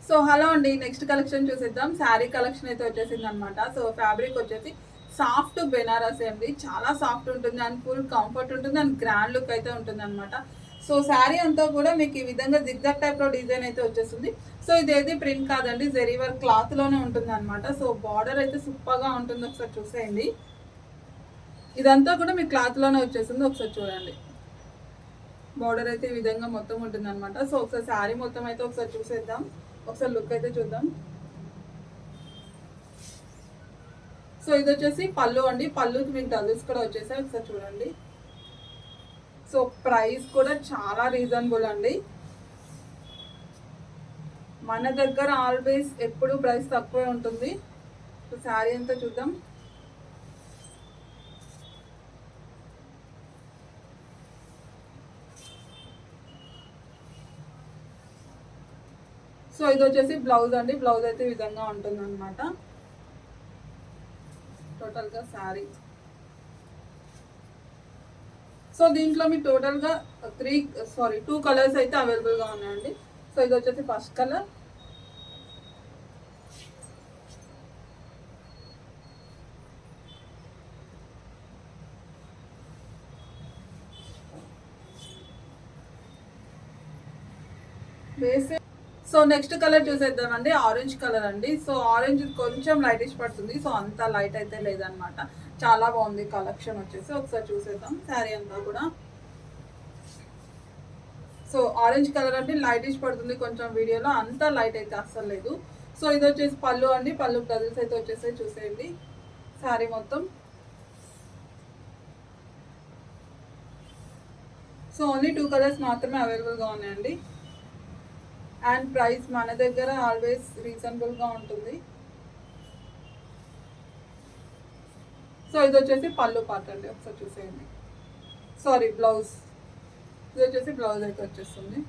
So hello అండి, next collection చూసేద్దాం. Sari collection అయితే వచ్చేసింది అనమాట. సో ఫ్యాబ్రిక్ వచ్చేసి సాఫ్ట్ బెనారసీ అండి. చాలా సాఫ్ట్ ఉంటుంది అండ్ ఫుల్ కంఫర్ట్ ఉంటుంది అండ్ గ్రాండ్ లుక్ అయితే ఉంటుంది అనమాట. సో శారీ అంతా కూడా మీకు ఈ విధంగా జిగ్జాగ్ టైప్లో డిజైన్ అయితే వచ్చేస్తుంది. సో ఇదేది ప్రింట్ కాదండి, జెరీ వర్క్ క్లాత్లోనే ఉంటుంది అనమాట. సో బార్డర్ అయితే సూపర్గా ఉంటుంది, ఒకసారి చూసేయండి. ఇదంతా కూడా మీ క్లాత్లోనే వచ్చేసింది, ఒకసారి చూడండి. బార్డర్ అయితే ఈ విధంగా మొత్తం ఉంటుంది అనమాట. సో ఒకసారి శారీ మొత్తం అయితే ఒకసారి చూసేద్దాం, ఒకసారి లుక్ అయితే చూద్దాం. సో ఇది వచ్చేసి పళ్ళు అండి. పళ్ళుకి మీకు డజల్స్ కూడా వచ్చేసాయి, ఒకసారి చూడండి. సో ప్రైస్ కూడా చాలా రీజనబుల్ అండి. మన దగ్గర ఆల్వేస్ ఎప్పుడు ప్రైస్ తక్కువే ఉంటుంది. సో శారీ అంతా చూద్దాం. సో ఇది వచ్చేసి బ్లౌజ్ అండి. బ్లౌజ్ అయితే ఈ విధంగా ఉంటుంది అనమాట. టోటల్గా శారీ. సో దీంట్లో మీకు టోటల్గా 2 కలర్స్ అయితే అవైలబుల్గా ఉన్నాయండి. సో ఇది వచ్చేసి first colour. Basic. So next colour చూసేద్దామండి, ఆరెంజ్ కలర్ అండి. సో ఆరెంజ్ కొంచెం లైటిష్ పడుతుంది, సో అంత లైట్ అయితే లేదనమాట. చాలా బాగుంది కలెక్షన్ వచ్చేసి, ఒకసారి చూసేద్దాం శారీ అంతా కూడా. సో ఆరెంజ్ కలర్ అంటే లైటిష్ పడుతుంది కొంచెం వీడియోలో, అంత లైట్ అయితే అస్సలు లేదు. సో ఇది వచ్చేసి పళ్ళు అండి. పళ్ళు డజల్స్ అయితే వచ్చేసాయి, చూసేయండి శారీ మొత్తం. సో ఓన్లీ 2 కలర్స్ మాత్రమే అవైలబుల్గా ఉన్నాయండి. అండ్ ప్రైస్ మన దగ్గర ఆల్వేస్ రీజనబుల్గా ఉంటుంది. సో ఇది వచ్చేసి పళ్ళు పార్ట్ అండి, ఒకసారి చూసేయండి. Sorry, blouse. ఇది వచ్చేసి బ్లౌజ్ అయితే వచ్చేస్తుంది.